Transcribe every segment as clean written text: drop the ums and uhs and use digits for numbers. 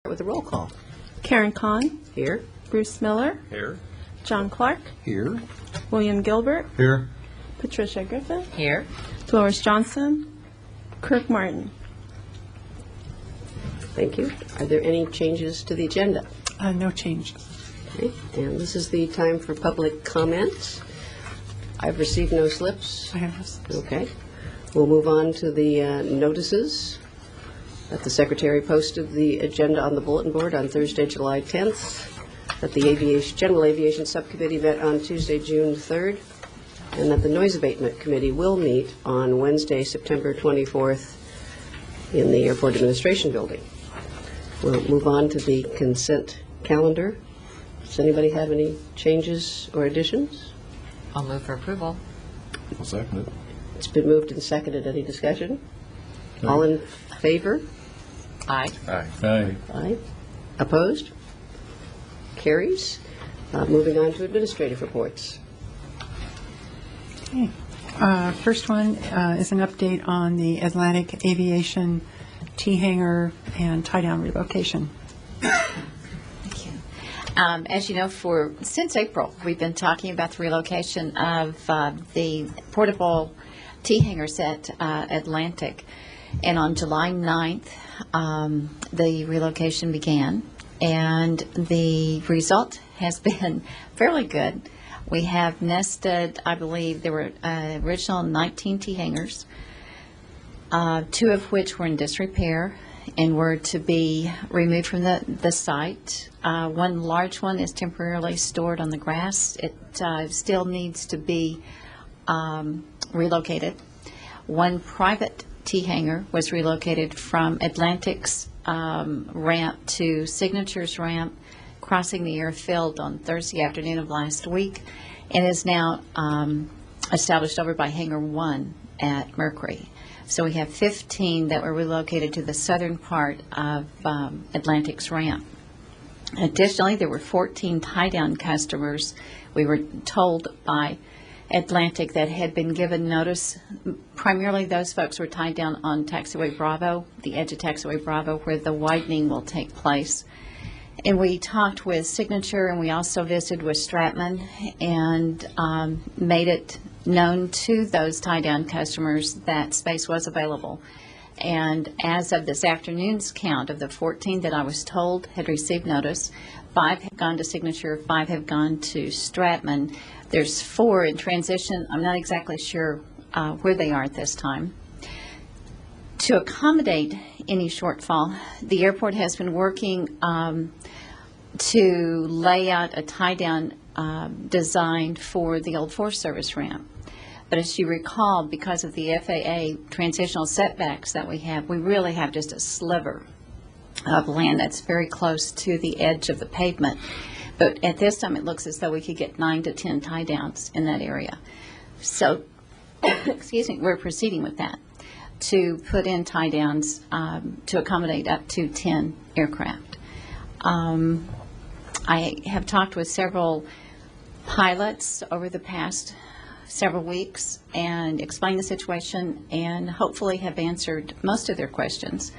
With a roll call. Karen Kahn, Here. Bruce Miller, Here. John Clark, Here. William Gilbert, Here. Patricia Griffin, Here. Dolores Johnson, Kirk Martin. Thank you. Are there any changes to the agenda? No changes. Okay. And this is the time for public comments. I've received no slips. I have Okay. We'll move on to the notices. That the Secretary posted the agenda on the bulletin board on Thursday, July 10th. That the General Aviation Subcommittee met on Tuesday, June 3rd. And that the Noise Abatement Committee will meet on Wednesday, September 24th in the Airport Administration Building. We'll move on to the consent calendar. Does anybody have any changes or additions? I'll move for approval. I'll second it. It's been moved and seconded. Any discussion? All in favor? Aye. Aye. Aye. Aye. Opposed? Carries. Moving on to administrative reports. Okay. First one is an update on the Atlantic Aviation T-hangar and tie-down relocation. Thank you. As you know, since April, we've been talking about the relocation of the portable T-hangars at Atlantic. And on July 9th, the relocation began, and the result has been fairly good. We have nested, I believe, there were original 19 T-hangars, 2 of which were in disrepair and were to be removed from the site. One large one is temporarily stored on the grass. It still needs to be relocated. One private T-hangar was relocated from Atlantic's ramp to Signature's ramp, crossing the airfield on Thursday afternoon of last week, and is now established over by Hangar 1 at Mercury. So we have 15 that were relocated to the southern part of Atlantic's ramp. Additionally, there were 14 tie-down customers, we were told by Atlantic, that had been given notice. Primarily those folks were tied down on Taxiway Bravo, the edge of Taxiway Bravo, where the widening will take place. And we talked with Signature, and we also visited with Stratman, and made it known to those tie-down customers that space was available. And as of this afternoon's count, of the 14 that I was told had received notice, 5 have gone to Signature, 5 have gone to Stratman. There's 4 in transition. I'm not exactly sure where they are at this time. To accommodate any shortfall, the airport has been working to lay out a tie-down design for the old Forest Service ramp. But as you recall, because of the FAA transitional setbacks that we have, we really have just a sliver of land that's very close to the edge of the pavement. But at this time, it looks as though we could get 9 to 10 tie-downs in that area. So, excuse me, we're proceeding with that to put in tie-downs to accommodate up to 10 aircraft. I have talked with several pilots over the past several weeks and explained the situation, and hopefully have answered most of their questions,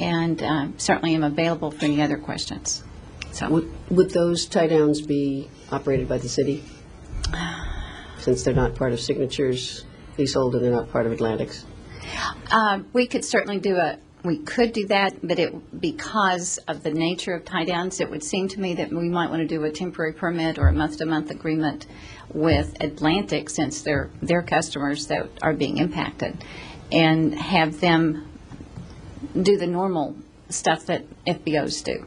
and certainly am available for any other questions. So, Would those tie-downs be operated by the city? Since they're not part of Signature's leasehold and they're not part of Atlantic's? we could certainly we could do that, but because of the nature of tie-downs, it would seem to me that we might want to do a temporary permit or a month-to-month agreement with Atlantic, since they're their customers that are being impacted, and have them do the normal stuff that FBOs do,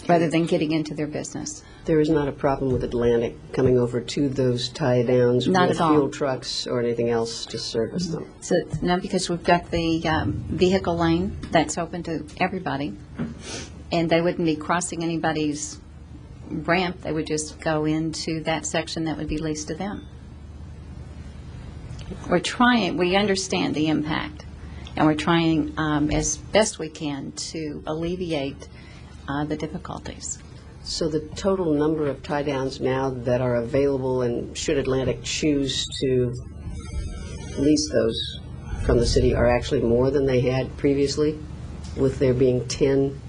rather than getting into their business. There is not a problem with Atlantic coming over to those tie-downs Not with at all. fuel trucks or anything else to service them? So, no, because we've got the vehicle lane that's open to everybody, and they wouldn't be crossing anybody's ramp. They would just go into that section that would be leased to them. We understand the impact, and we're trying as best we can to alleviate the difficulties. So the total number of tie-downs now that are available, and should Atlantic choose to lease those from the city, are actually more than they had previously, with there being 10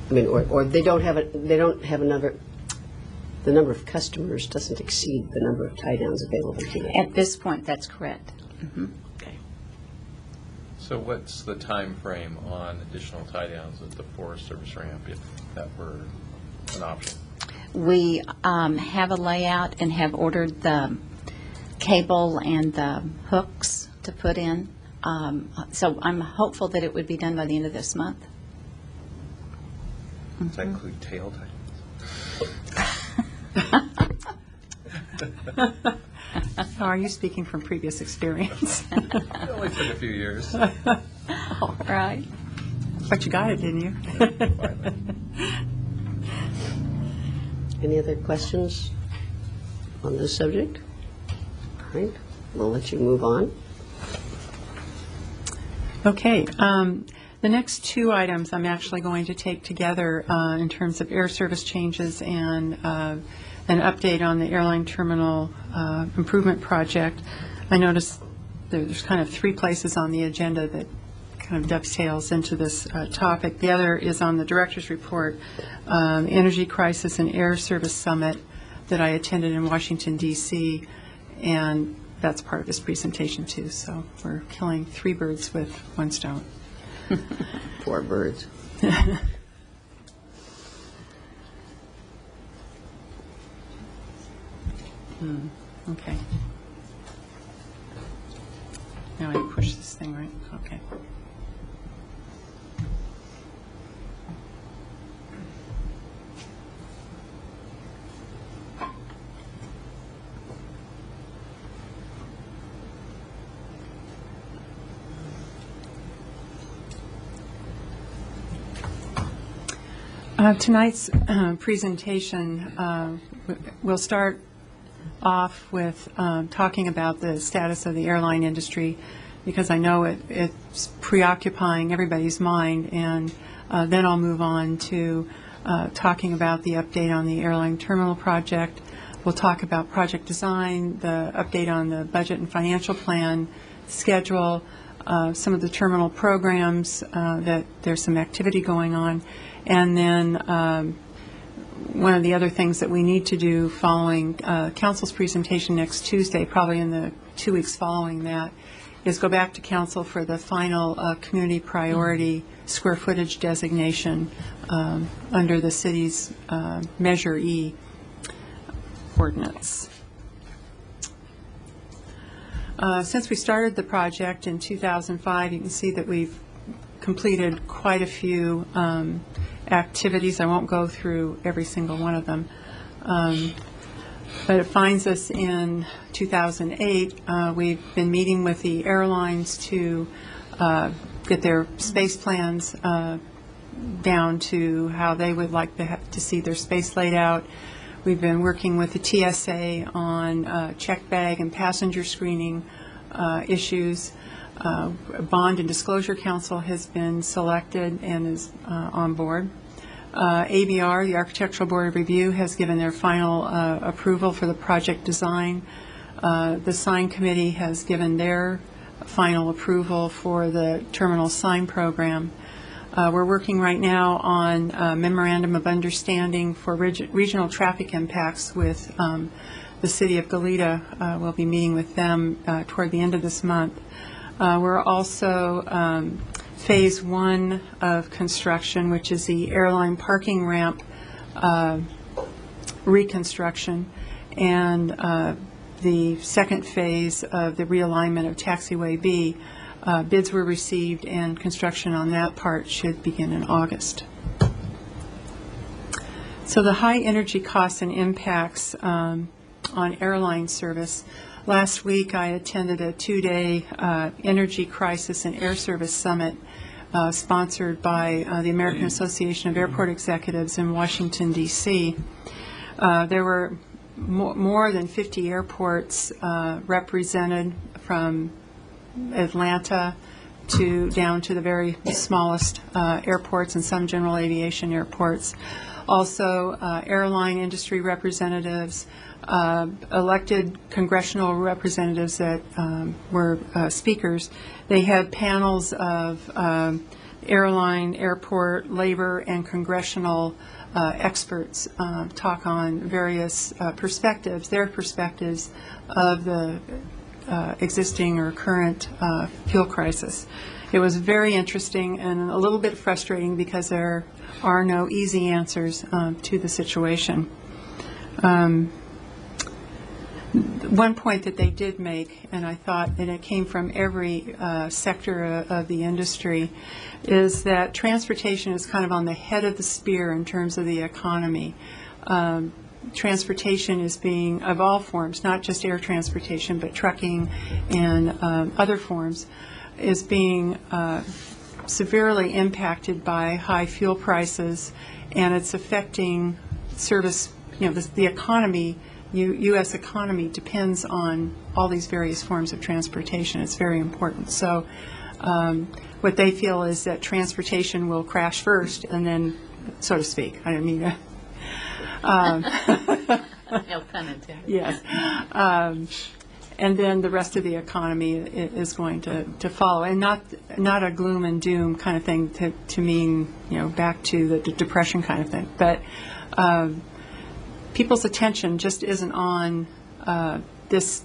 I mean, or they don't have a number, the number of customers doesn't exceed the number of tie-downs available to them. At this point, that's correct. Okay. So what's the time frame on additional tie-downs at the Forest Service ramp if that were an option? We have a layout and have ordered the cable and the hooks to put in. So I'm hopeful that it would be done by the end of this month. Does that include tail tie-downs? Are you speaking from previous experience? It only took a few years. All right. But you got it, didn't you? Any other questions on this subject? All right, we'll let you move on. Okay. The next two items I'm actually going to take together in terms of air service changes and an update on the airline terminal improvement project. I noticed there's kind of three places on the agenda that kind of dovetails into this topic. The other is on the director's report, Energy Crisis and Air Service Summit that I attended in Washington, D.C., and that's part of this presentation, too. So we're killing three birds with one stone. Poor birds. Okay. Now I push this thing, right? Okay. Tonight's presentation, we'll start off with talking about the status of the airline industry, because I know it's preoccupying everybody's mind, and then I'll move on to talking about the update on the airline terminal project. We'll talk about project design, the update on the budget and financial plan, schedule, some of the terminal programs, that there's some activity going on, and then one of the other things that we need to do following council's presentation next Tuesday, probably in the 2 weeks following that, is go back to council for the final community priority square footage designation under the city's Measure E ordinance. Since we started the project in 2005, you can see that we've completed quite a few activities. I won't go through every single one of them. But it finds us in 2008. We've been meeting with the airlines to get their space plans down to how they would like to see their space laid out. We've been working with the TSA on check bag and passenger screening issues. Bond and Disclosure Council has been selected and is on board. ABR, the Architectural Board of Review, has given their final approval for the project design. The sign committee has given their final approval for the terminal sign program. We're working right now on a memorandum of understanding for regional traffic impacts with the city of Goleta. We'll be meeting with them toward the end of this month. We're also phase one of construction, which is the airline parking ramp reconstruction, and the second phase of the realignment of Taxiway B. Bids were received, and construction on that part should begin in August. So the high energy costs and impacts on airline service. Last week I attended a 2-day Energy Crisis and Air Service Summit sponsored by the American Association of Airport Executives in Washington, D.C. There were more than 50 airports represented, from Atlanta down to the very smallest airports and some general aviation airports. Also, airline industry representatives, elected congressional representatives that were speakers. They had panels of airline, airport, labor, and congressional experts talk on various perspectives, their perspectives of the existing or current fuel crisis. It was very interesting and a little bit frustrating because there are no easy answers to the situation. One point that they did make, and I thought, and it came from every sector of the industry, is that transportation is kind of on the head of the spear in terms of the economy. Transportation is being, of all forms, not just air transportation, but trucking and other forms, is being severely impacted by high fuel prices, and it's affecting service, the economy. U.S. economy depends on all these various forms of transportation. It's very important. So what they feel is that transportation will crash first and then, so to speak, I didn't mean to. No pun intended. Yes. And then the rest of the economy is going to follow. And not a gloom and doom kind of thing to mean, back to the Depression kind of thing. But people's attention just isn't on this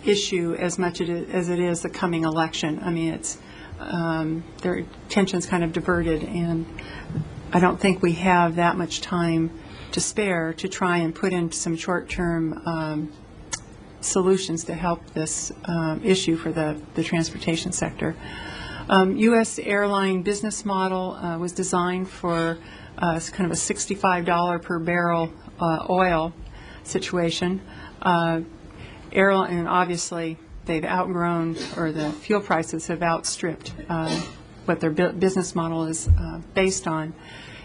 issue as much as it is the coming election. I mean, it's their attention's kind of diverted, and I don't think we have that much time to spare to try and put in some short-term solutions to help this issue for the transportation sector. U.S. airline business model was designed for kind of a $65 per barrel oil situation. Airline, and obviously they've outgrown, or the fuel prices have outstripped what their business model is based on.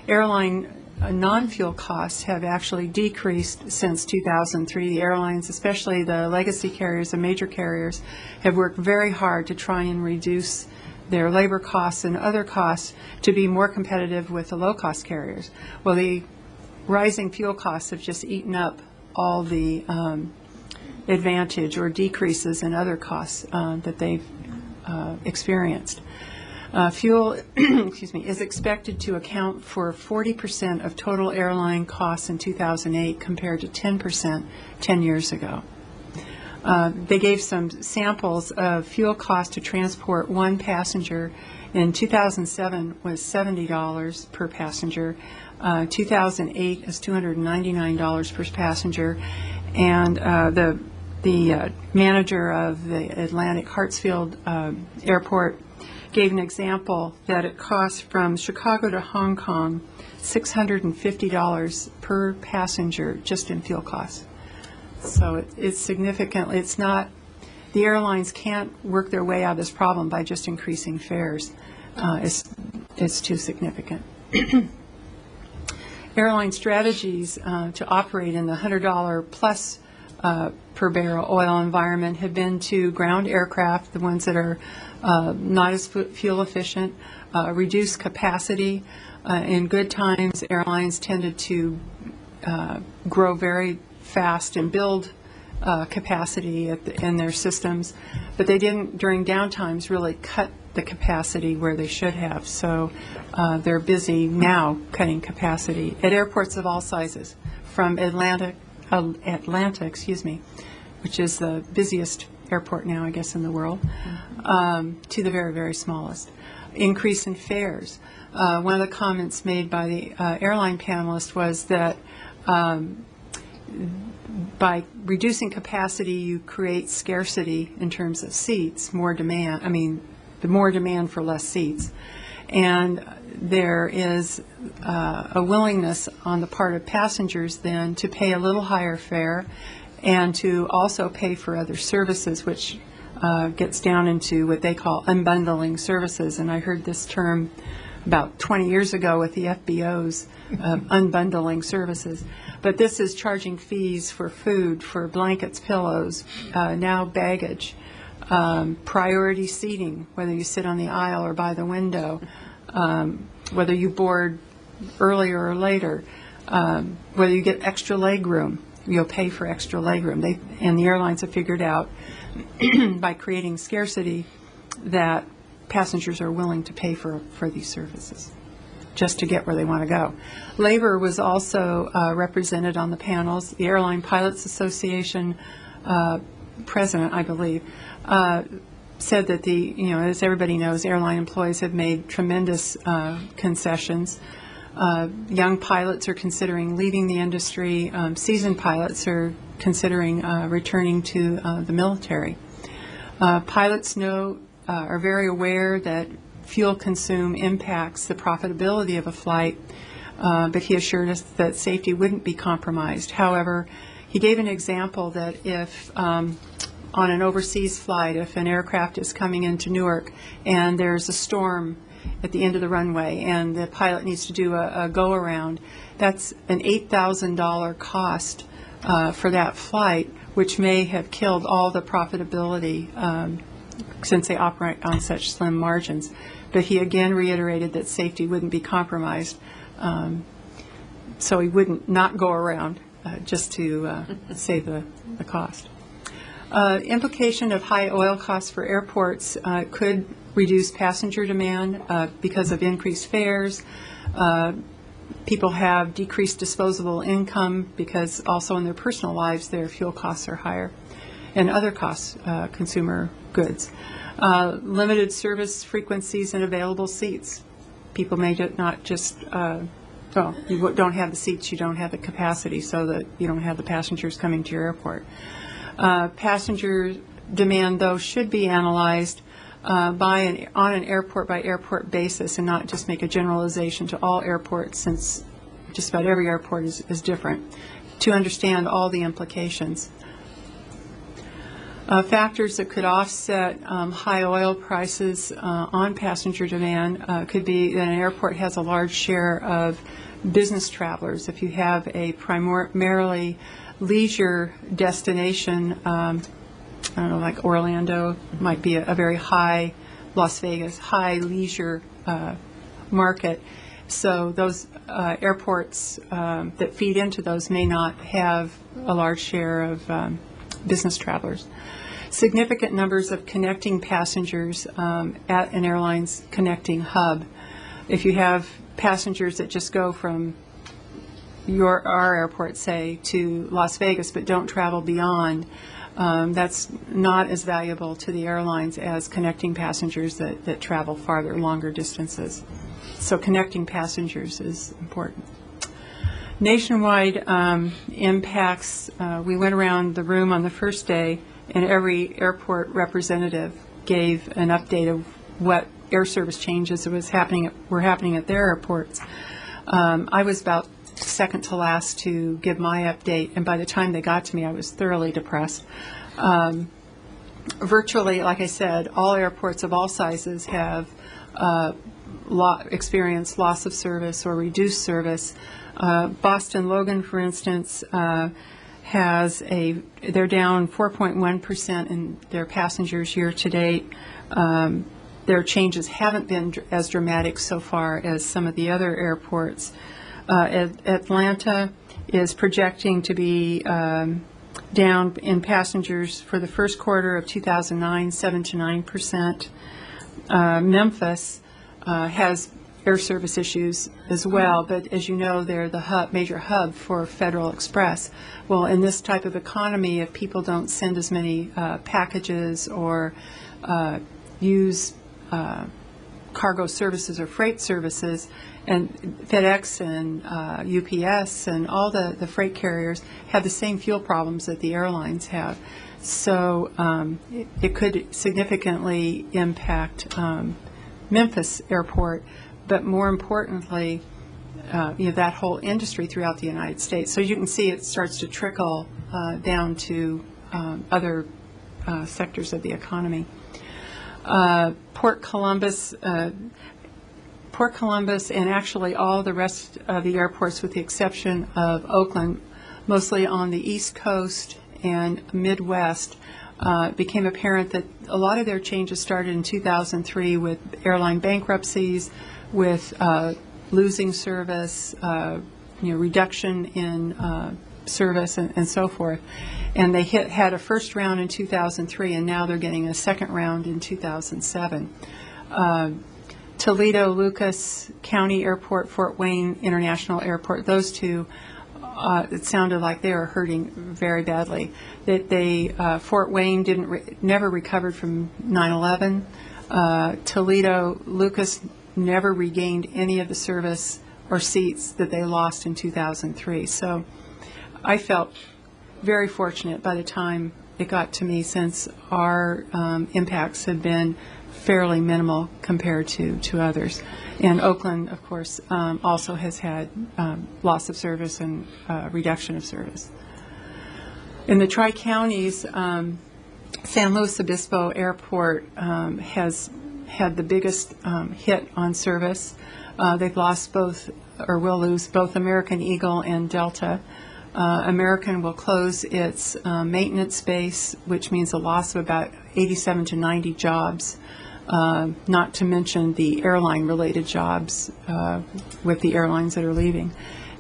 Airline non-fuel costs have actually decreased since 2003. The airlines, especially the legacy carriers, the major carriers, have worked very hard to try and reduce their labor costs and other costs to be more competitive with the low-cost carriers. Well, the rising fuel costs have just eaten up all the advantage or decreases in other costs that they've experienced. Fuel is expected to account for 40% of total airline costs in 2008 compared to 10% 10 years ago. They gave some samples of fuel cost to transport one passenger. In 2007 was $70 per passenger. 2008 is $299 per passenger. And the manager of the Atlantic Hartsfield Airport gave an example that it costs from Chicago to Hong Kong $650 per passenger just in fuel costs. So it's significant. It's not, the airlines can't work their way out of this problem by just increasing fares. It's too significant. Airline strategies to operate in the $100 plus per barrel oil environment have been to ground aircraft, the ones that are not as fuel efficient, reduce capacity. In good times, airlines tended to grow very fast and build capacity in their systems, but they didn't, during downtimes, really cut the capacity where they should have. So they're busy now cutting capacity at airports of all sizes, from Atlanta, which is the busiest airport now, I guess, in the world, to the very, very smallest. Increase in fares. One of the comments made by the airline panelist was that by reducing capacity, you create scarcity in terms of seats, more demand. I mean, the more demand for less seats. And there is a willingness on the part of passengers then to pay a little higher fare and to also pay for other services, which gets down into what they call unbundling services. And I heard this term about 20 years ago with the FBOs, unbundling services. But this is charging fees for food, for blankets, pillows, now baggage, priority seating, whether you sit on the aisle or by the window, whether you board earlier or later, whether you get extra leg room. You'll pay for extra leg room. And the airlines have figured out by creating scarcity that passengers are willing to pay for these services just to get where they want to go. Labor was also represented on the panels. The Airline Pilots Association president, I believe, said that as everybody knows, airline employees have made tremendous concessions. Young pilots are considering leaving the industry. Seasoned pilots are considering returning to the military. Pilots are very aware that fuel consume impacts the profitability of a flight, but he assured us that safety wouldn't be compromised. However, he gave an example that if on an overseas flight, if an aircraft is coming into Newark and there's a storm at the end of the runway and the pilot needs to do a go-around, that's an $8,000 cost for that flight, which may have killed all the profitability since they operate on such slim margins. But he again reiterated that safety wouldn't be compromised, so he wouldn't not go around just to save the cost. Implication of high oil costs for airports could reduce passenger demand because of increased fares. People have decreased disposable income because also in their personal lives their fuel costs are higher, and other costs, consumer goods. Limited service frequencies and available seats. People may not just, you don't have the seats, you don't have the capacity, so that you don't have the passengers coming to your airport. Passenger demand, though, should be analyzed on an airport-by-airport basis and not just make a generalization to all airports, since just about every airport is different, to understand all the implications. Factors that could offset high oil prices on passenger demand could be that an airport has a large share of business travelers. If you have a primarily leisure destination, I don't know, like Orlando might be a very high, Las Vegas, high leisure market. So those airports that feed into those may not have a large share of business travelers. Significant numbers of connecting passengers at an airline's connecting hub. If you have passengers that just go from our airport, say, to Las Vegas but don't travel beyond, that's not as valuable to the airlines as connecting passengers that travel farther, longer distances. So connecting passengers is important. Nationwide impacts, we went around the room on the first day, and every airport representative gave an update of what air service changes were happening at their airports. I was about second to last to give my update, and by the time they got to me, I was thoroughly depressed. Virtually, like I said, all airports of all sizes have experienced loss of service or reduced service. Boston Logan, for instance, they're down 4.1% in their passengers year to date. Their changes haven't been as dramatic so far as some of the other airports. Atlanta is projecting to be down in passengers for the first quarter of 2009, 7 to 9%. Memphis has air service issues as well, but as you know, they're the major hub for Federal Express. Well, in this type of economy, if people don't send as many packages or use cargo services or freight services, and FedEx and UPS and all the freight carriers have the same fuel problems that the airlines have. So it could significantly impact Memphis Airport, but more importantly, that whole industry throughout the United States. So you can see it starts to trickle down to other sectors of the economy. Port Columbus, and actually all the rest of the airports, with the exception of Oakland, mostly on the East Coast and Midwest, became apparent that a lot of their changes started in 2003 with airline bankruptcies, with losing service, reduction in service, and so forth. And they had a first round in 2003, and now they're getting a second round in 2007. Toledo, Lucas County Airport, Fort Wayne International Airport, those two, it sounded like they were hurting very badly. That Fort Wayne never recovered from 9/11. Toledo, Lucas never regained any of the service or seats that they lost in 2003. So I felt very fortunate by the time it got to me, since our impacts had been fairly minimal compared to others. And Oakland, of course, also has had loss of service and reduction of service. In the Tri-Counties, San Luis Obispo Airport has had the biggest hit on service. They've lost both, or will lose, both American Eagle and Delta. American will close its maintenance space, which means a loss of about 87 to 90 jobs, not to mention the airline-related jobs with the airlines that are leaving.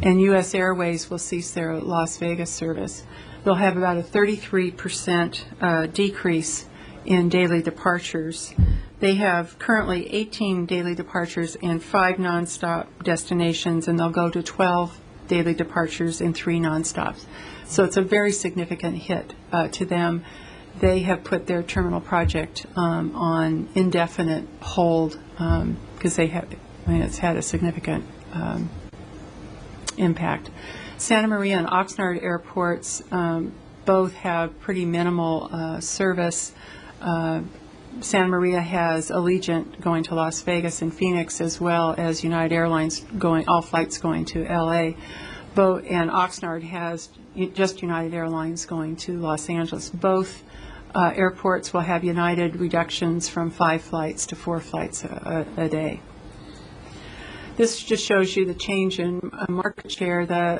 And U.S. Airways will cease their Las Vegas service. They'll have about a 33% decrease in daily departures. They have currently 18 daily departures and 5 nonstop destinations, and they'll go to 12 daily departures and 3 nonstops. So it's a very significant hit to them. They have put their terminal project on indefinite hold because it's had a significant impact. Santa Maria and Oxnard airports both have pretty minimal service. Santa Maria has Allegiant going to Las Vegas and Phoenix, as well as United Airlines all flights going to LA. And Oxnard has just United Airlines going to Los Angeles. Both airports will have United reductions from 5 flights to 4 flights a day. This just shows you the change in market share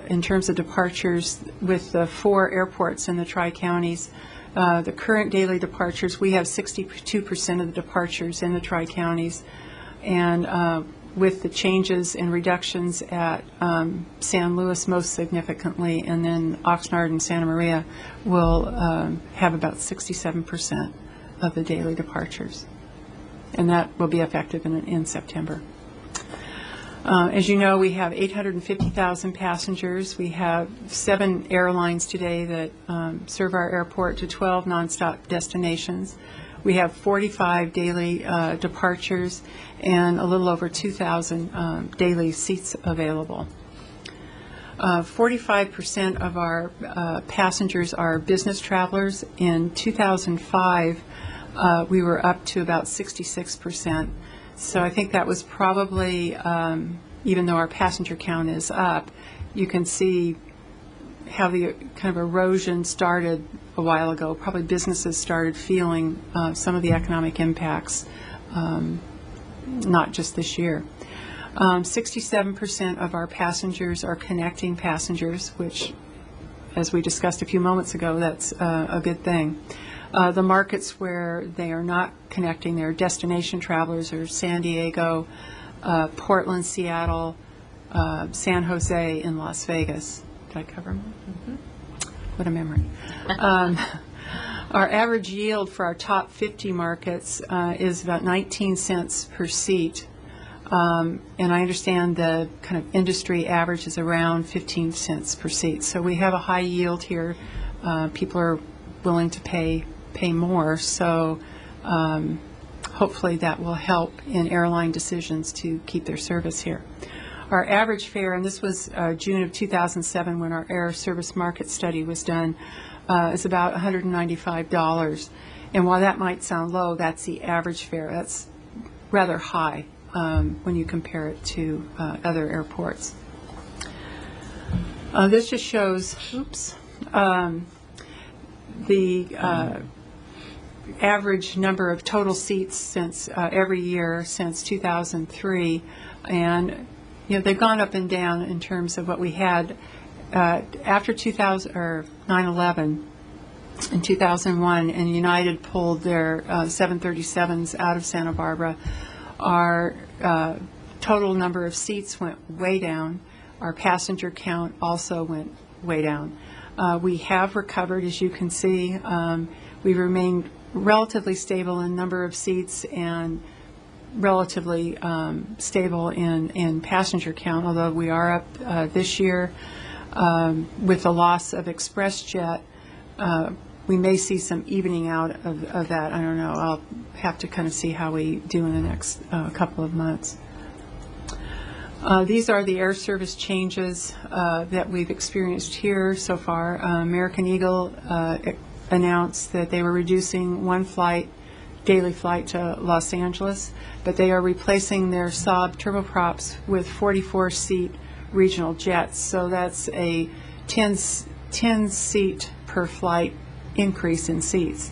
in terms of departures with the 4 airports in the Tri-Counties. The current daily departures, we have 62% of the departures in the Tri-Counties, and with the changes and reductions at San Luis most significantly, and then Oxnard and Santa Maria will have about 67% of the daily departures, and that will be effective in September. As you know, we have 850,000 passengers. We have 7 airlines today that serve our airport to 12 nonstop destinations. We have 45 daily departures and a little over 2,000 daily seats available. 45% of our passengers are business travelers. In 2005, we were up to about 66%. So I think that was probably, even though our passenger count is up, you can see how the kind of erosion started a while ago. Probably businesses started feeling some of the economic impacts, not just this year. 67% of our passengers are connecting passengers, which, as we discussed a few moments ago, that's a good thing. The markets where they are not connecting, their destination travelers, are San Diego, Portland, Seattle, San Jose, and Las Vegas. Did I cover them? Mm-hmm. What a memory. Our average yield for our top 50 markets is about 19 cents per seat. And I understand the kind of industry average is around 15 cents per seat. So we have a high yield here. People are willing to pay more. So hopefully that will help in airline decisions to keep their service here. Our average fare, and this was June of 2007 when our air service market study was done, is about $195. And while that might sound low, that's the average fare. That's rather high when you compare it to other airports. This just shows, the average number of total seats since every year since 2003, and they've gone up and down in terms of what we had after 2000 or 9/11 in 2001, and United pulled their 737s out of Santa Barbara. Our total number of seats went way down. Our passenger count also went way down. We have recovered, as you can see. We've remained relatively stable in number of seats and relatively stable in passenger count, although we are up this year. With the loss of ExpressJet, we may see some evening out of that. I don't know. I'll have to kind of see how we do in the next couple of months. These are the air service changes that we've experienced here so far. American Eagle announced that they were reducing one daily flight to Los Angeles, but they are replacing their Saab turboprops with 44-seat regional jets. So that's a 10-seat per flight increase in seats.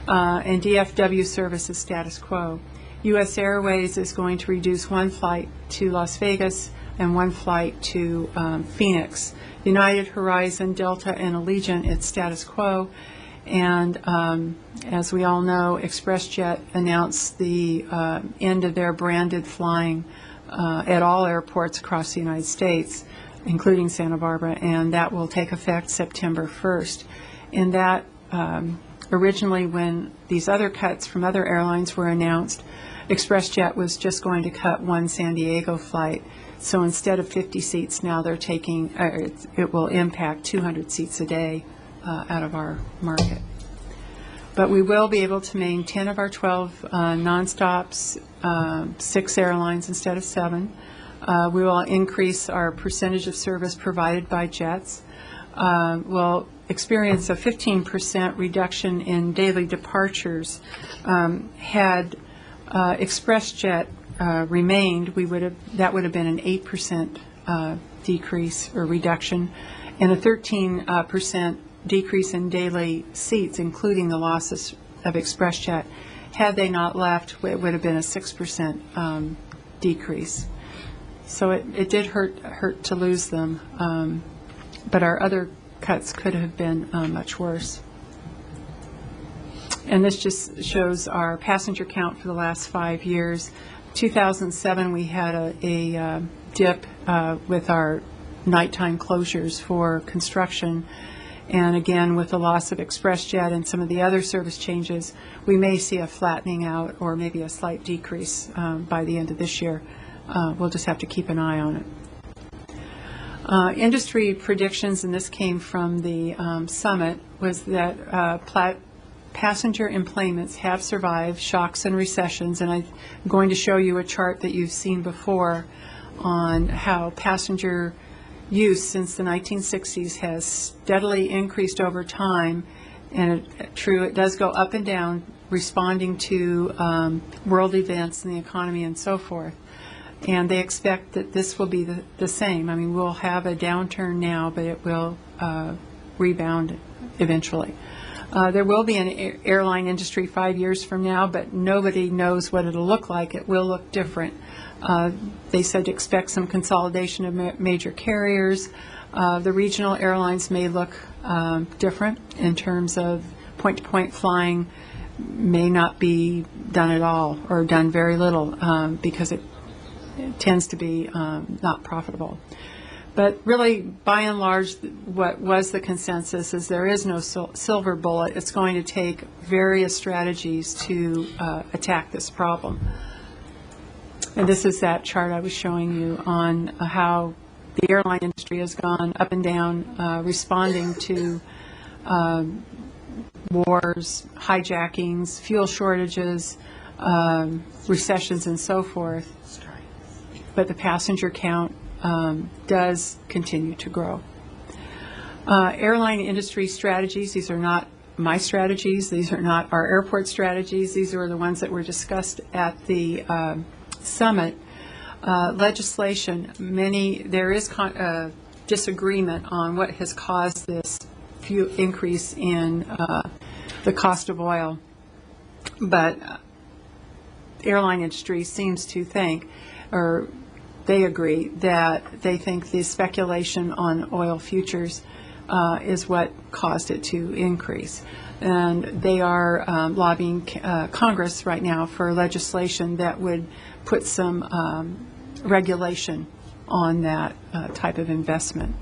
And DFW service is status quo. U.S. Airways is going to reduce one flight to Las Vegas and one flight to Phoenix. United, Horizon, Delta, and Allegiant, it's status quo. And as we all know, ExpressJet announced the end of their branded flying at all airports across the United States, including Santa Barbara, and that will take effect September 1st. And that originally, when these other cuts from other airlines were announced, ExpressJet was just going to cut one San Diego flight. So instead of 50 seats, now they're taking, it will impact 200 seats a day out of our market. But we will be able to maintain 10 of our 12 nonstops, 6 airlines instead of 7. We will increase our percentage of service provided by jets. We'll experience a 15% reduction in daily departures. Had ExpressJet remained, that would have been an 8% decrease or reduction, and a 13% decrease in daily seats, including the losses of ExpressJet. Had they not left, it would have been a 6% decrease. So it did hurt to lose them, but our other cuts could have been much worse. And this just shows our passenger count for the last 5 years. 2007, we had a dip with our nighttime closures for construction. And again, with the loss of ExpressJet and some of the other service changes, we may see a flattening out or maybe a slight decrease by the end of this year. We'll just have to keep an eye on it. Industry predictions, and this came from the summit, was that passenger employments have survived shocks and recessions, and I'm going to show you a chart that you've seen before on how passenger use since the 1960s has steadily increased over time, and it does go up and down, responding to world events in the economy and so forth. And they expect that this will be the same. I mean, we'll have a downturn now, but it will rebound eventually. There will be an airline industry 5 years from now, but nobody knows what it'll look like. It will look different. They said to expect some consolidation of major carriers. The regional airlines may look different in terms of point-to-point flying may not be done at all or done very little because it tends to be not profitable. But really, by and large, what was the consensus is there is no silver bullet. It's going to take various strategies to attack this problem. And this is that chart I was showing you on how the airline industry has gone up and down, responding to wars, hijackings, fuel shortages, recessions, and so forth. But the passenger count does continue to grow. Airline industry strategies, these are not my strategies, these are not our airport strategies, these are the ones that were discussed at the summit. Legislation, there is disagreement on what has caused this increase in the cost of oil, but airline industry seems to think, or they agree, that they think the speculation on oil futures is what caused it to increase. And they are lobbying Congress right now for legislation that would put some regulation on that type of investment.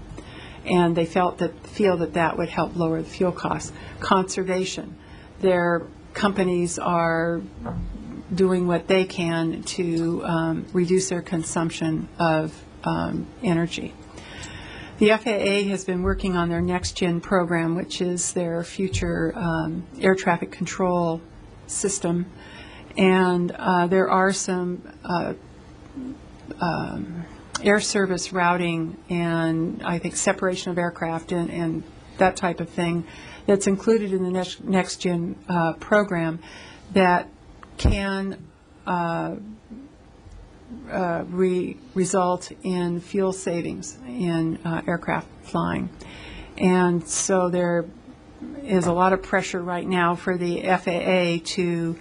And they feel that that would help lower the fuel costs. Conservation. Their companies are doing what they can to reduce their consumption of energy. The FAA has been working on their NextGen program, which is their future air traffic control system, and there are some air service routing and I think separation of aircraft and that type of thing that's included in the NextGen program that can result in fuel savings in aircraft flying. And so there is a lot of pressure right now for the FAA to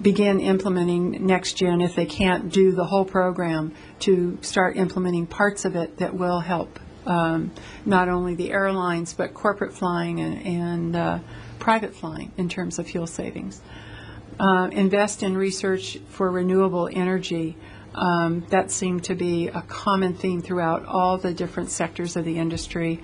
begin implementing NextGen, if they can't do the whole program, to start implementing parts of it that will help not only the airlines but corporate flying and private flying in terms of fuel savings. Invest in research for renewable energy. That seemed to be a common theme throughout all the different sectors of the industry,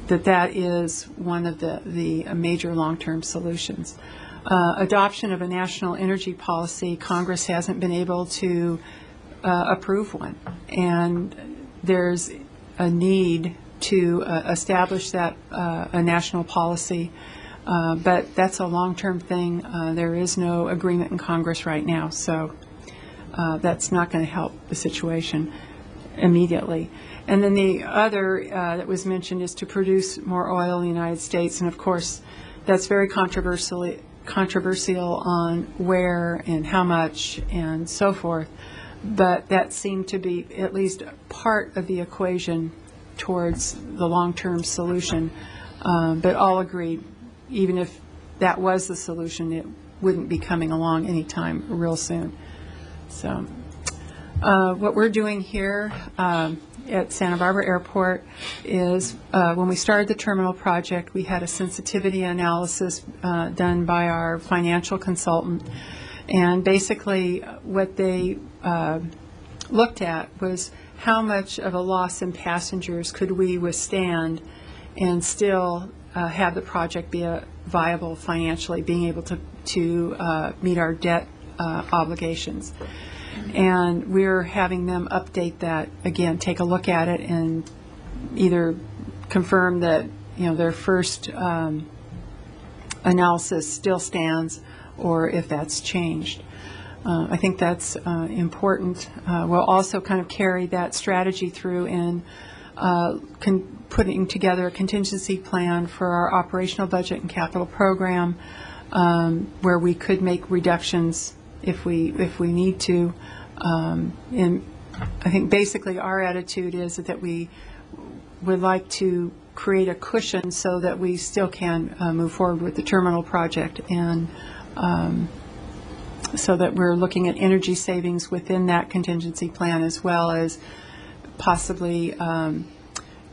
that is one of the major long-term solutions. Adoption of a national energy policy, Congress hasn't been able to approve one, and there's a need to establish that a national policy, but that's a long-term thing. There is no agreement in Congress right now, so that's not going to help the situation immediately. And then the other that was mentioned is to produce more oil in the United States, and of course that's very controversial on where and how much and so forth, but that seemed to be at least part of the equation towards the long-term solution. But all agreed, even if that was the solution, it wouldn't be coming along anytime real soon. So what we're doing here at Santa Barbara Airport is when we started the terminal project, we had a sensitivity analysis done by our financial consultant, and basically what they looked at was how much of a loss in passengers could we withstand and still have the project be viable financially, being able to meet our debt obligations. And we're having them update that again, take a look at it, and either confirm that their first analysis still stands, or if that's changed. I think that's important. We'll also kind of carry that strategy through in putting together a contingency plan for our operational budget and capital program, where we could make reductions if we need to. And I think basically our attitude is that we would like to create a cushion so that we still can move forward with the terminal project, and so that we're looking at energy savings within that contingency plan, as well as possibly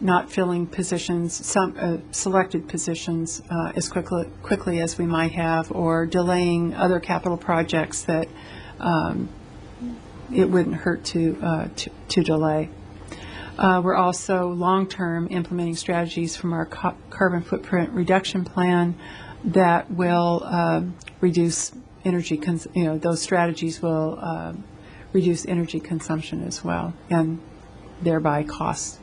not filling positions, some selected positions as quickly as we might have, or delaying other capital projects that it wouldn't hurt to delay. We're also long-term implementing strategies from our carbon footprint reduction plan that will reduce energy. Those strategies will reduce energy consumption as well, and thereby costs.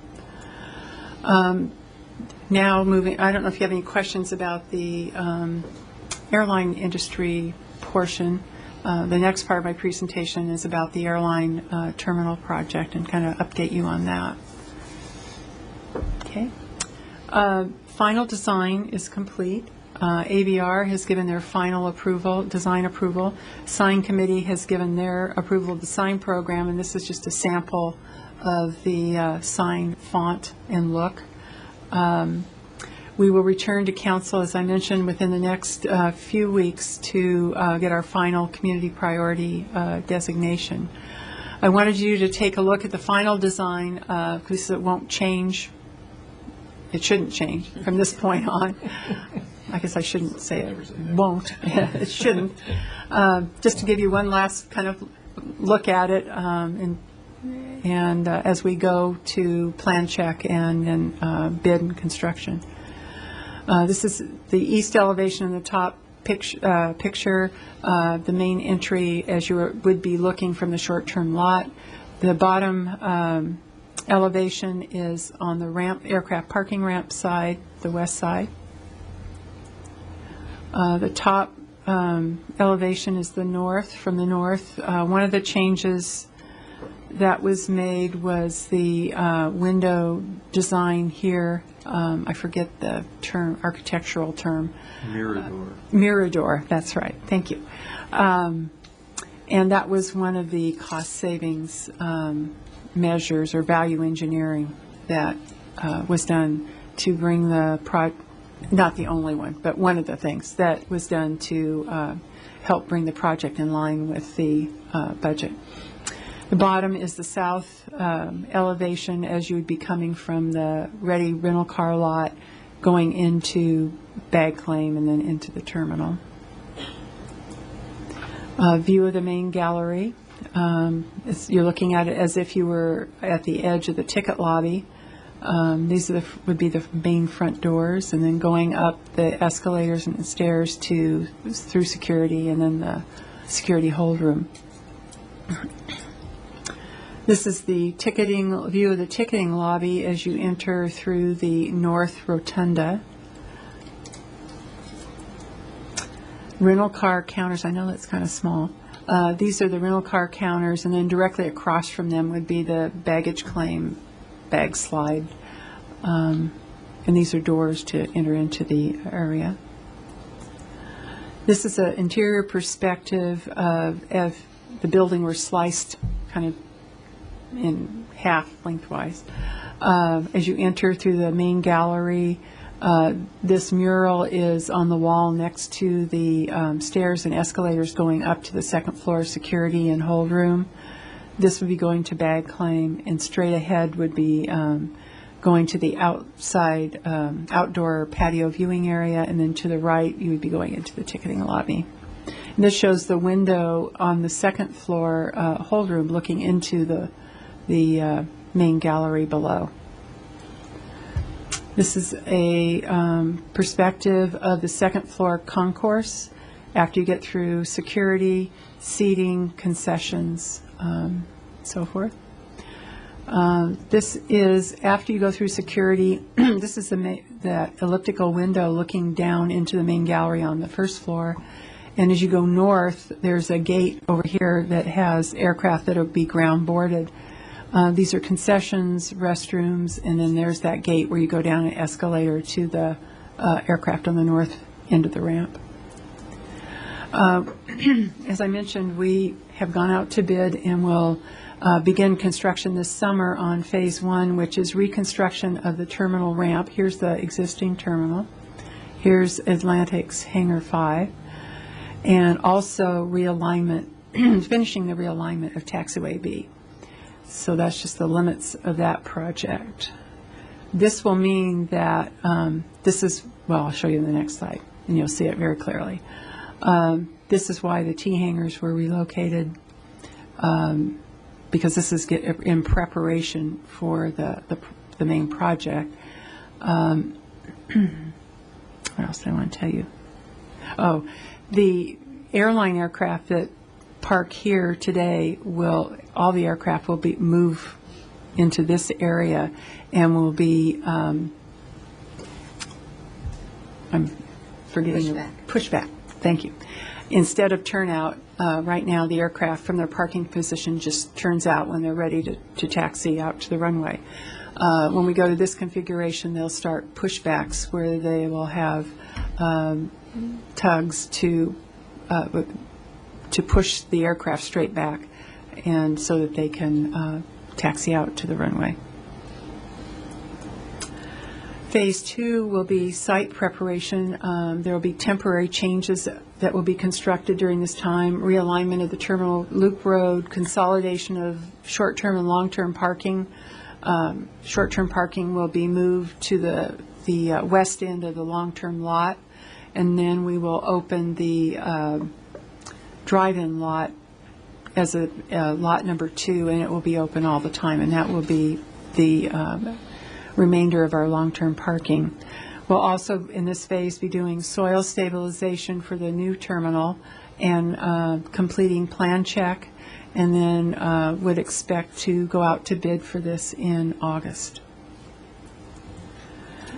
Now moving, I don't know if you have any questions about the airline industry portion. The next part of my presentation is about the airline terminal project, and kind of update you on that. Okay. Final design is complete. AVR has given their final approval, design approval. Sign committee has given their approval of the sign program, and this is just a sample of the sign font and look. We will return to council, as I mentioned, within the next few weeks to get our final community priority designation. I wanted you to take a look at the final design, because it won't change. It shouldn't change from this point on. I guess I shouldn't say it won't. It shouldn't. Just to give you one last kind of look at it, and as we go to plan check and bid and construction. This is the east elevation in the top picture, the main entry as you would be looking from the short-term lot. The bottom elevation is on the ramp, aircraft parking ramp side, the west side. The top elevation is the north, from the north. One of the changes that was made was the window design here. I forget the term, architectural term. Mirador, that's right. Thank you. And that was one of the cost savings measures or value engineering that was done to bring the not the only one, but one of the things that was done to help bring the project in line with the budget. The bottom is the south elevation as you would be coming from the ready rental car lot, going into bag claim and then into the terminal. View of the main gallery. You're looking at it as if you were at the edge of the ticket lobby. These are would be the main front doors, and then going up the escalators and the stairs through security, and then the security hold room. This is the view of the ticketing lobby as you enter through the north rotunda. Rental car counters, I know that's kind of small. These are the rental car counters, and then directly across from them would be the baggage claim bag slide. And these are doors to enter into the area. This is an interior perspective of if the building were sliced kind of in half lengthwise. As you enter through the main gallery, this mural is on the wall next to the stairs and escalators going up to the second floor security and hold room. This would be going to bag claim, and straight ahead would be going to the outside outdoor patio viewing area, and then to the right you would be going into the ticketing lobby. And this shows the window on the second floor hold room looking into the main gallery below. This is a perspective of the second floor concourse after you get through security, seating, concessions, so forth. This is after you go through security. This is that elliptical window looking down into the main gallery on the first floor. And as you go north, there's a gate over here that has aircraft that will be ground boarded. These are concessions, restrooms, and then there's that gate where you go down an escalator to the aircraft on the north end of the ramp. As I mentioned, we have gone out to bid and will begin construction this summer on Phase 1, which is reconstruction of the terminal ramp. Here's the existing terminal. Here's Atlantic's Hangar 5. And also realignment, finishing the realignment of Taxiway B. So that's just the limits of that project. This will mean that this is, well, I'll show you in the next slide, and you'll see it very clearly. This is why the T-hangars were relocated, because this is in preparation for the main project. What else did I want to tell you? Oh, the airline aircraft that park here today all the aircraft will be move into this area and will be I'm forgetting pushback. Thank you. Instead of turnout, right now the aircraft from their parking position just turns out when they're ready to taxi out to the runway. When we go to this configuration, they'll start pushbacks where they will have tugs to push the aircraft straight back, and so that they can taxi out to the runway. Phase 2 will be site preparation. There will be temporary changes that will be constructed during this time, realignment of the terminal loop road, consolidation of short-term and long-term parking. Short-term parking will be moved to the west end of the long-term lot, and then we will open the drive-in lot as a lot number 2, and it will be open all the time, and that will be the remainder of our long-term parking. We'll also, in this phase, be doing soil stabilization for the new terminal and completing plan check, and then would expect to go out to bid for this in August.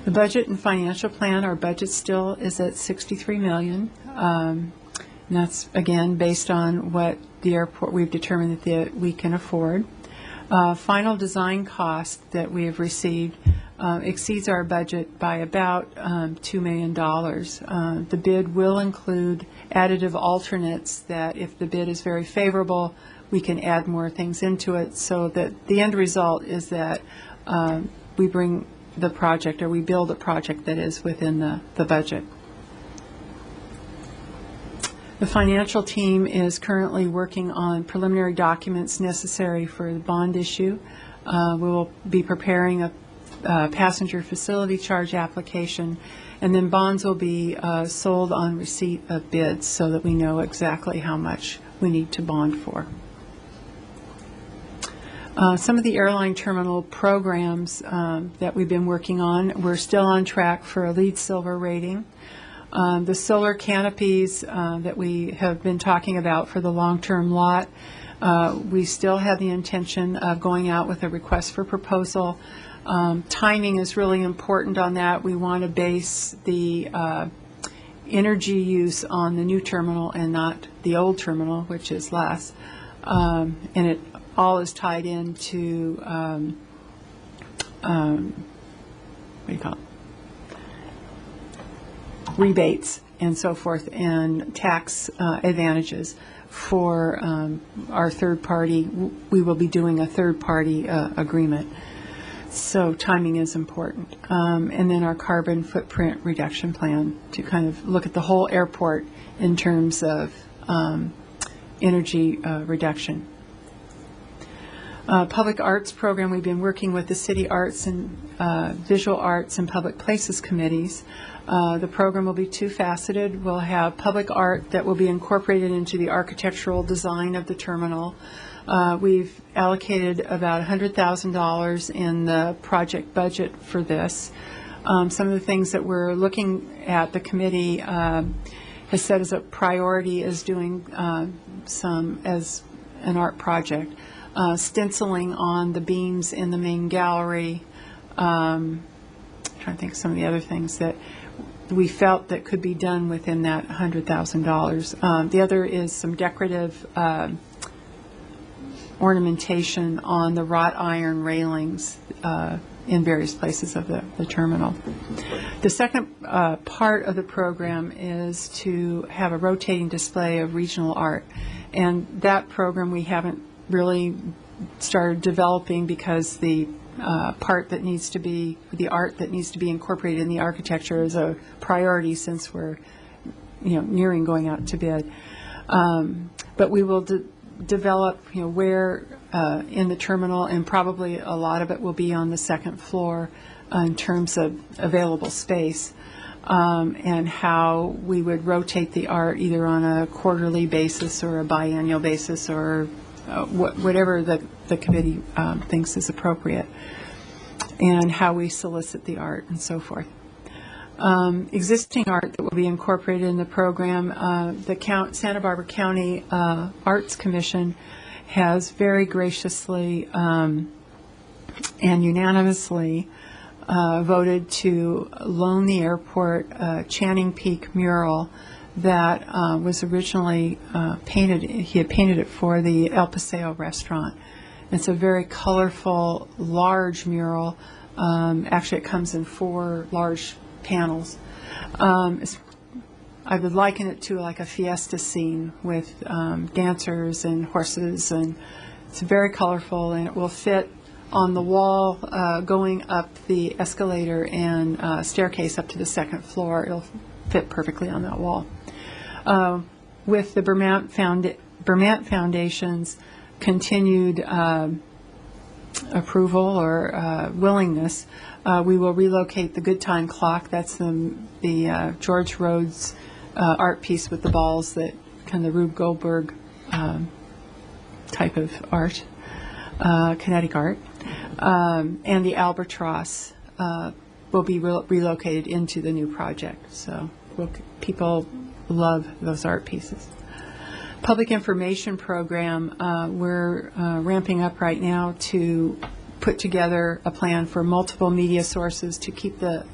The budget and financial plan, our budget still is at $63 million. And that's, again, based on what the airport, we've determined that we can afford. Final design cost that we have received exceeds our budget by about $2 million. The bid will include additive alternates that if the bid is very favorable, we can add more things into it, so that the end result is that we bring the project, or we build a project that is within the budget. The financial team is currently working on preliminary documents necessary for the bond issue. We will be preparing a passenger facility charge application, and then bonds will be sold on receipt of bids so that we know exactly how much we need to bond for. Some of the airline terminal programs that we've been working on, we're still on track for a LEED Silver rating. The solar canopies that we have been talking about for the long-term lot, we still have the intention of going out with a request for proposal. Timing is really important on that. We want to base the energy use on the new terminal and not the old terminal, which is less. And it all is tied into, what do you call it? Rebates and so forth, and tax advantages for our third party. We will be doing a third party agreement. So timing is important. And then our carbon footprint reduction plan to kind of look at the whole airport in terms of energy reduction. Public arts program, we've been working with the City Arts and Visual Arts and Public Places Committees. The program will be two-faceted. We'll have public art that will be incorporated into the architectural design of the terminal. We've allocated about $100,000 in the project budget for this. Some of the things that we're looking at, the committee has set as a priority is doing some as an art project. Stenciling on the beams in the main gallery. Trying to think of some of the other things that we felt that could be done within that $100,000. The other is some decorative ornamentation on the wrought iron railings in various places of the terminal. The second part of the program is to have a rotating display of regional art, and that program we haven't really started developing because the part that needs to be, the art that needs to be incorporated in the architecture is a priority since we're, nearing going out to bid. But we will develop, where in the terminal, and probably a lot of it will be on the second floor in terms of available space, and how we would rotate the art either on a quarterly basis or a biannual basis, or whatever the committee thinks is appropriate, and how we solicit the art and so forth. Existing art that will be incorporated in the program, the Santa Barbara County Arts Commission has very graciously and unanimously voted to loan the airport a Channing Peak mural that was originally painted. He had painted it for the El Paseo restaurant. It's a very colorful, large mural. Actually, it comes in 4 large panels. I would liken it to like a fiesta scene with dancers and horses, and it's very colorful, and it will fit on the wall going up the escalator and staircase up to the second floor. It'll fit perfectly on that wall. With the Bermant Foundation's continued approval or willingness, we will relocate the Good Time Clock. That's the George Rhodes art piece with the balls, that kind of Rube Goldberg type of art, kinetic art, and the Albatross will be relocated into the new project. So people love those art pieces. Public information program, we're ramping up right now to put together a plan for multiple media sources to keep the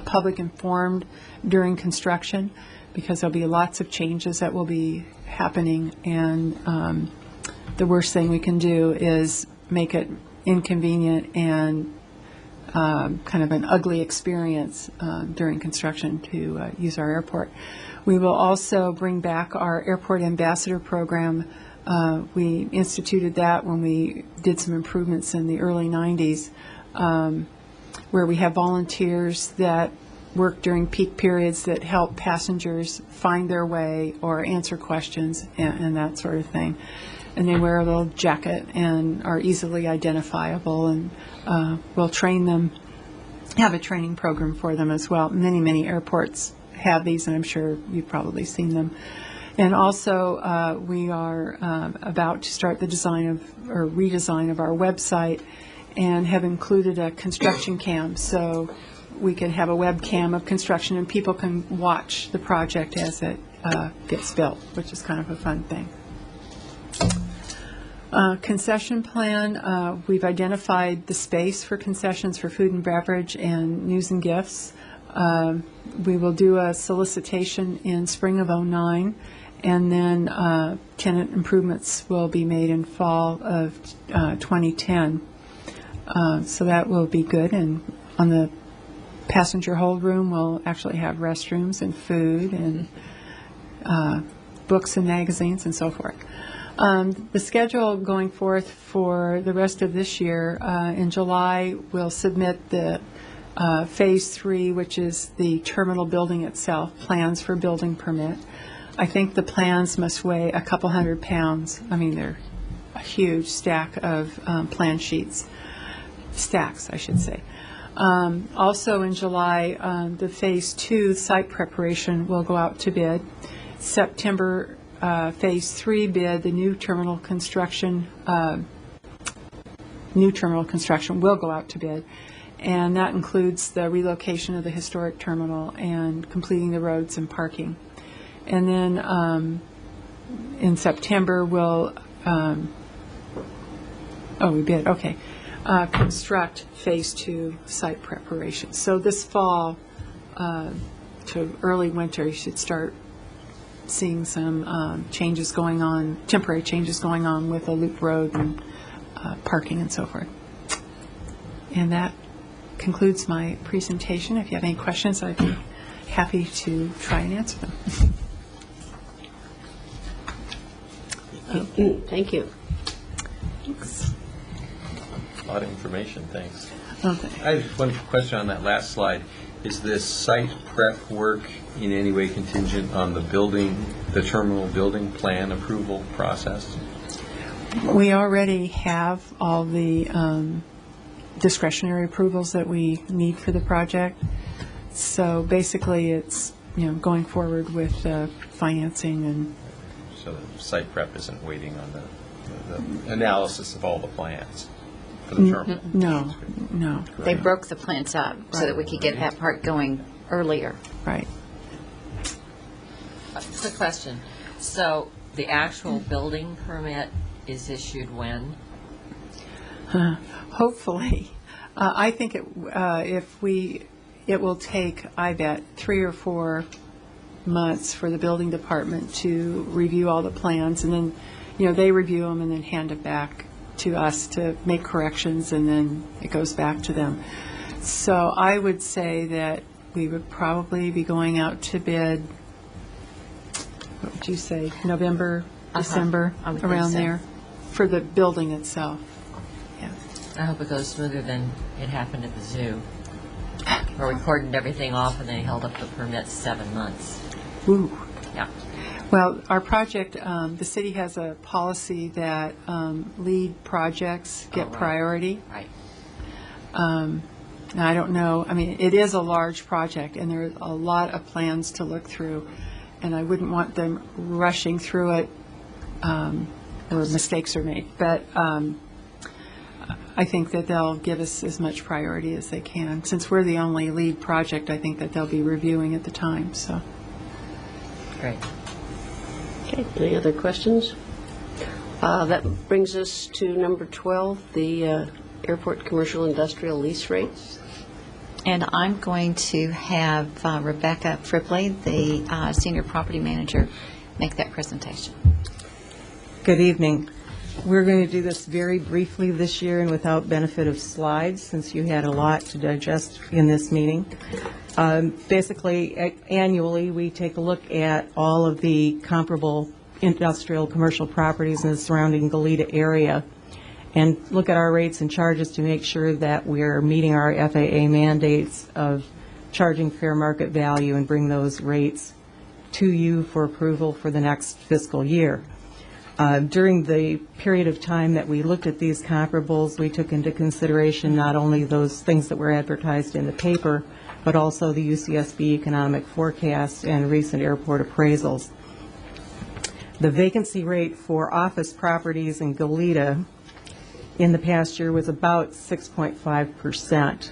public informed during construction, because there'll be lots of changes that will be happening, and the worst thing we can do is make it inconvenient and kind of an ugly experience during construction to use our airport. We will also bring back our airport ambassador program. We instituted that when we did some improvements in the early 90s, where we have volunteers that work during peak periods that help passengers find their way or answer questions and that sort of thing. And they wear a little jacket and are easily identifiable, and we'll train them, have a training program for them as well. Many airports have these, and I'm sure you've probably seen them. And also, we are about to start the redesign of our website, and have included a construction cam, so we can have a webcam of construction and people can watch the project as it gets built, which is kind of a fun thing. Concession plan, we've identified the space for concessions for food and beverage and news and gifts. We will do a solicitation in spring of '09, and then tenant improvements will be made in fall of 2010. So that will be good. And on the passenger hold room, we'll actually have restrooms and food and books and magazines and so forth. The schedule going forth for the rest of this year, in July, we'll submit the Phase 3, which is the terminal building itself, plans for building permit. I think the plans must weigh a couple 100 pounds. I mean, they're a huge stack of plan sheets. Stacks, I should say. Also in July, the Phase 2 site preparation will go out to bid. September, Phase 3 bid, the new terminal construction will go out to bid, and that includes the relocation of the historic terminal and completing the roads and parking. And then in September, we'll we bid, okay. Construct Phase 2 site preparation. So this fall to early winter, you should start seeing some changes going on, temporary changes going on with a loop road and parking and so forth. And that concludes my presentation. If you have any questions, I'd be happy to try and answer them. Thank you. Thanks. A lot of information, thanks. Okay. I have one question on that last slide. Is this site prep work in any way contingent on the terminal building plan approval process? We already have all the discretionary approvals that we need for the project. So basically, it's, going forward with financing and. So the site prep isn't waiting on the analysis of all the plans for the terminal? No. They broke the plans up so that we could get that part going earlier. Right. Quick question. So the actual building permit is issued when? Hopefully. I think it will take, I bet, 3 or 4 months for the building department to review all the plans, and then, they review them and then hand it back to us to make corrections, and then it goes back to them. So I would say that we would probably be going out to bid, what would you say, November, December, I would think around so. there, for the building itself. Yeah. I hope it goes smoother than it happened at the zoo, where we cordoned everything off and they held up the permits 7 months. Ooh. Yeah. Well, our project, the city has a policy that lead projects get Oh, right. priority. Right. Now, I don't know, it is a large project, and there are a lot of plans to look through, and I wouldn't want them rushing through it where mistakes are made. But I think that they'll give us as much priority as they can. Since we're the only lead project, I think that they'll be reviewing at the time, so. Great. Okay, any other questions? That brings us to number 12, the airport commercial industrial lease rates. And I'm going to have Rebecca Fripley, the Senior Property Manager, make that presentation. Good evening. We're going to do this very briefly this year and without benefit of slides, since you had a lot to digest in this meeting. Basically, annually, we take a look at all of the comparable industrial commercial properties in the surrounding Goleta area and look at our rates and charges to make sure that we're meeting our FAA mandates of charging fair market value and bring those rates to you for approval for the next fiscal year. During the period of time that we looked at these comparables, we took into consideration not only those things that were advertised in the paper, but also the UCSB economic forecast and recent airport appraisals. The vacancy rate for office properties in Goleta in the past year was about 6.5%.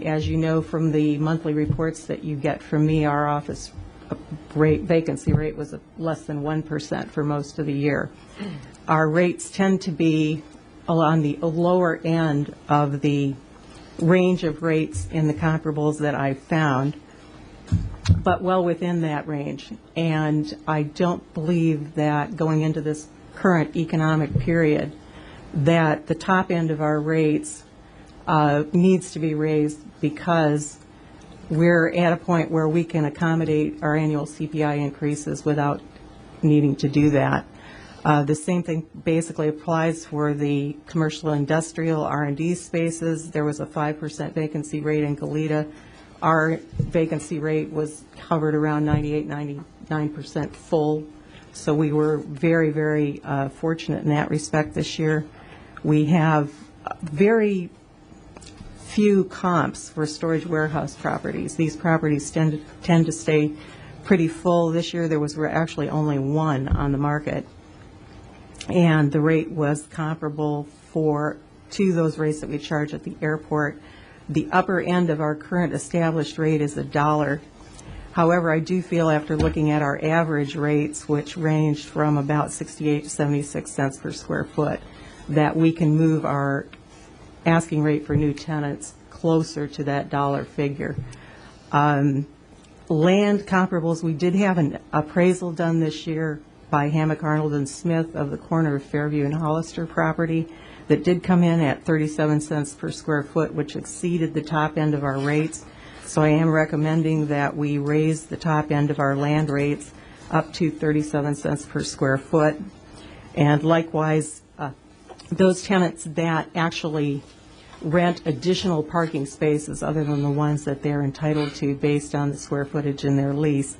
As you know from the monthly reports that you get from me, our office vacancy rate was less than 1% for most of the year. Our rates tend to be on the lower end of the range of rates in the comparables that I found, but well within that range. And I don't believe that going into this current economic period that the top end of our rates needs to be raised, because we're at a point where we can accommodate our annual CPI increases without needing to do that. The same thing basically applies for the commercial industrial R&D spaces. There was a 5% vacancy rate in Goleta. Our vacancy rate was hovered around 98, 99% full. So we were very, very fortunate in that respect this year. We have very few comps for storage warehouse properties. These properties tend to stay pretty full. This year there was actually only one on the market, and the rate was comparable to those rates that we charge at the airport. The upper end of our current established rate is $1. However, I do feel after looking at our average rates, which ranged from about 68 to 76 cents per square foot, that we can move our asking rate for new tenants closer to that dollar figure. Land comparables, we did have an appraisal done this year by Hammock, Arnold, and Smith of the corner of Fairview and Hollister property that did come in at 37 cents per square foot, which exceeded the top end of our rates. So I am recommending that we raise the top end of our land rates up to 37 cents per square foot. And likewise, those tenants that actually rent additional parking spaces other than the ones that they're entitled to based on the square footage in their lease,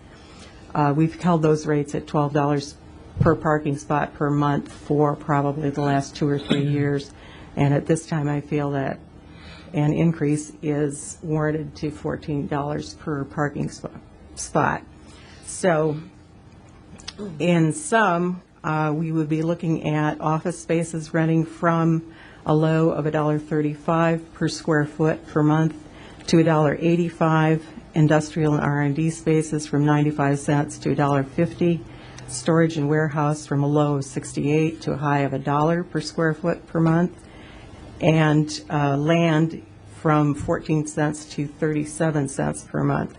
we've held those rates at $12 per parking spot per month for probably the last 2 or 3 years. And at this time, I feel that an increase is warranted to $14 per parking spot. So in sum, we would be looking at office spaces renting from a low of $1.35 per square foot per month to $1.85, industrial and R&D spaces from 95 cents to $1.50, storage and warehouse from a low of 68 to a high of $1 per square foot per month, and land from 14 cents to 37 cents per month,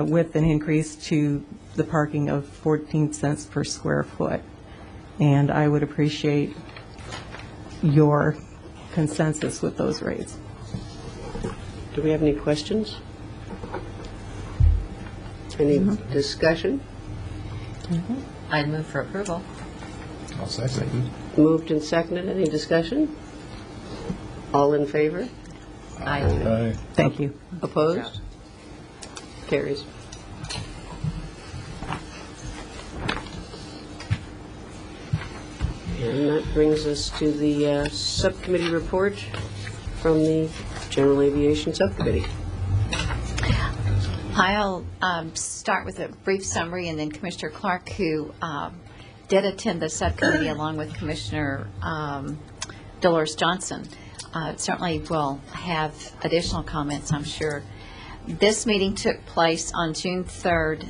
with an increase to the parking of 14 cents per square foot. And I would appreciate your consensus with those rates. Do we have any questions? Any discussion? I'd move for approval. I'll second. Moved and seconded. Any discussion? All in favor? Aye. Thank you. Opposed? Carries. And that brings us to the subcommittee report from the General Aviation Subcommittee. I'll start with a brief summary, and then Commissioner Clark, who did attend the subcommittee along with Commissioner Dolores Johnson certainly will have additional comments, I'm sure. This meeting took place on June 3rd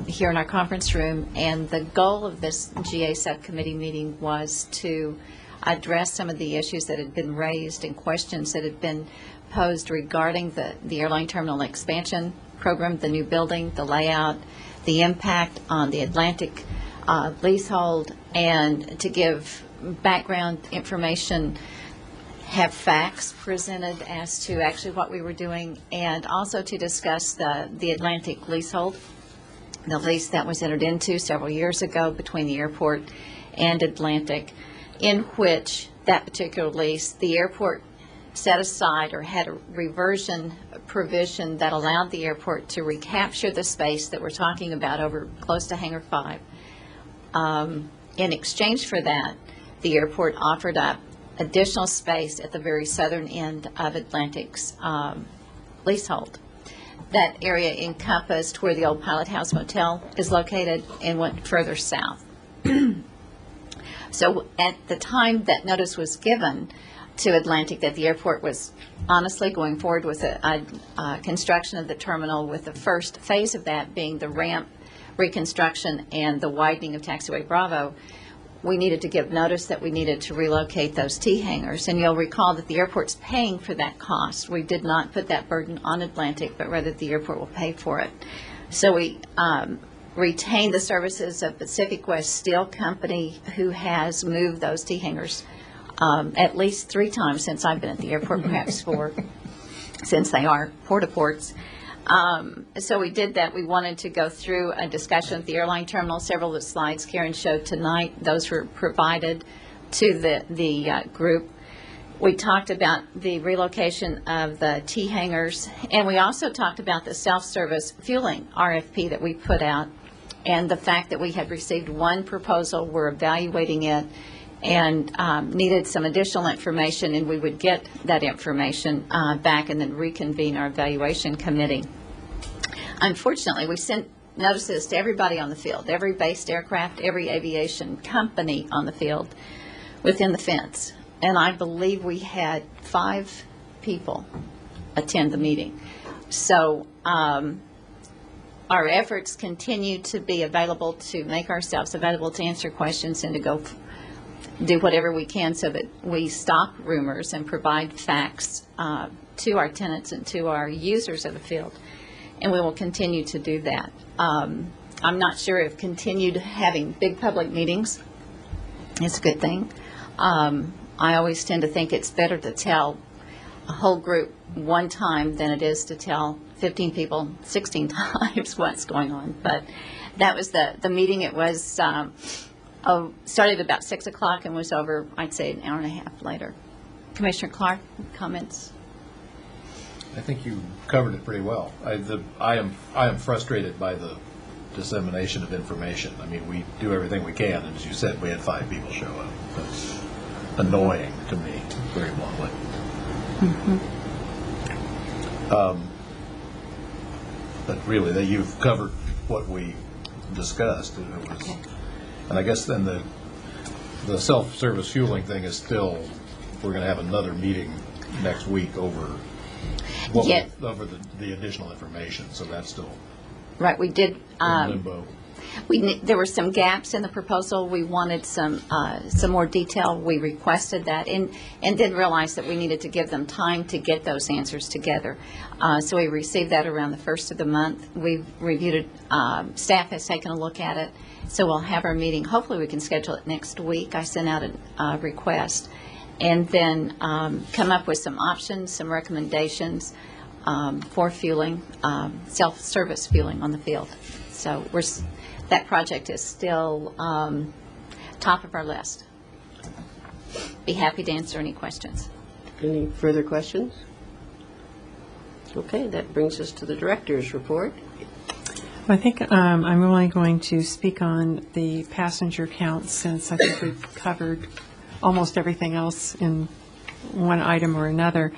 here in our conference room, and the goal of this GA subcommittee meeting was to address some of the issues that had been raised and questions that had been posed regarding the airline terminal expansion program, the new building, the layout, the impact on the Atlantic leasehold, and to give background information, have facts presented as to actually what we were doing, and also to discuss the Atlantic leasehold, the lease that was entered into several years ago between the airport and Atlantic, in which that particular lease, the airport set aside or had a reversion provision that allowed the airport to recapture the space that we're talking about over close to Hangar 5. In exchange for that, the airport offered up additional space at the very southern end of Atlantic's leasehold. That area encompassed where the old Pilot House Motel is located and went further south. So at the time that notice was given to Atlantic that the airport was honestly going forward with a construction of the terminal, with the first phase of that being the ramp reconstruction and the widening of Taxiway Bravo, we needed to give notice that we needed to relocate those T-hangars. And you'll recall that the airport's paying for that cost. We did not put that burden on Atlantic, but rather the airport will pay for it. So we retained the services of Pacific West Steel Company, who has moved those T-hangars at least 3 times since I've been at the airport, perhaps 4, since they are porta-ports. So we did that. We wanted to go through a discussion of the airline terminal. Several of the slides Karen showed tonight, those were provided to the group. We talked about the relocation of the T-hangars, and we also talked about the self-service fueling RFP that we put out, and the fact that we had received one proposal, we're evaluating it, and needed some additional information, and we would get that information back and then reconvene our evaluation committee. Unfortunately, we sent notices to everybody on the field, every based aircraft, every aviation company on the field within the fence. And I believe we had 5 people attend the meeting. So our efforts continue to be available, to make ourselves available to answer questions and to go do whatever we can so that we stop rumors and provide facts to our tenants and to our users of the field. And we will continue to do that. I'm not sure if continued having big public meetings is a good thing. I always tend to think it's better to tell a whole group one time than it is to tell 15 people 16 times what's going on. But that was the meeting. It was started about 6 o'clock and was over, I'd say, an hour and a half later. Commissioner Clark, comments? I think you covered it pretty well. I am frustrated by the dissemination of information. I mean, we do everything we can, and as you said, we had 5 people show up. That's annoying to me, very bluntly. But really, you've covered what we discussed. It was, Okay. And I guess then the self-service fueling thing is still, we're going to have another meeting next week over over the additional information, so that's still Right, we did. in limbo. There were some gaps in the proposal. We wanted some more detail. We requested that, and then realized that we needed to give them time to get those answers together. So we received that around the first of the month. We've reviewed it. Staff has taken a look at it. So we'll have our meeting. Hopefully we can schedule it next week. I sent out a request. And then come up with some options, some recommendations for fueling, self-service fueling on the field. So that project is still top of our list. Be happy to answer any questions. Any further questions? Okay, that brings us to the director's report. I think I'm only going to speak on the passenger count, since I think we've covered almost everything else in one item or another.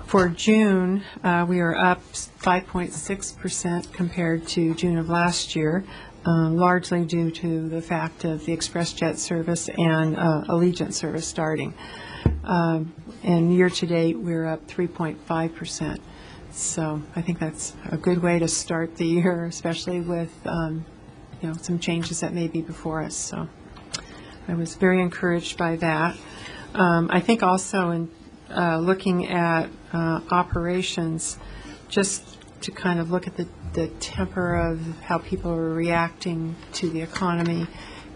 For June, we are up 5.6% compared to June of last year. largely due to the fact of the ExpressJet service and Allegiant service starting. And year-to-date, we're up 3.5%. So I think that's a good way to start the year, especially with, some changes that may be before us. So I was very encouraged by that. I think also in looking at operations, just to kind of look at the temper of how people are reacting to the economy,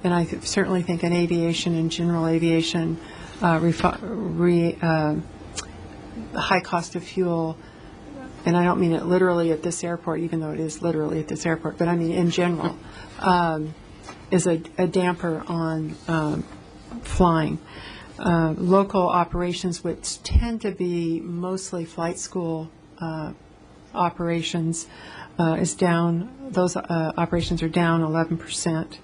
and I certainly think in aviation and general aviation, the high cost of fuel, and I don't mean it literally at this airport, even though it is literally at this airport, but I mean in general, is a damper on flying. Local operations, which tend to be mostly flight school operations, is down. Those operations are down 11%.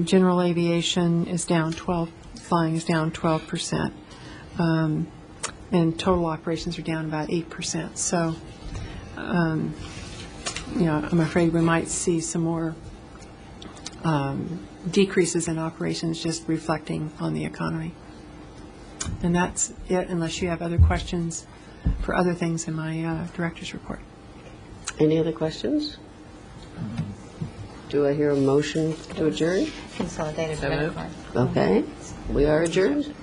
General aviation is down 12%. Flying is down 12%. And total operations are down about 8%. So, I'm afraid we might see some more decreases in operations just reflecting on the economy. And that's it, unless you have other questions for other things in my director's report. Any other questions? Do I hear a motion to adjourn? Consolidated credit card. Okay, we are adjourned.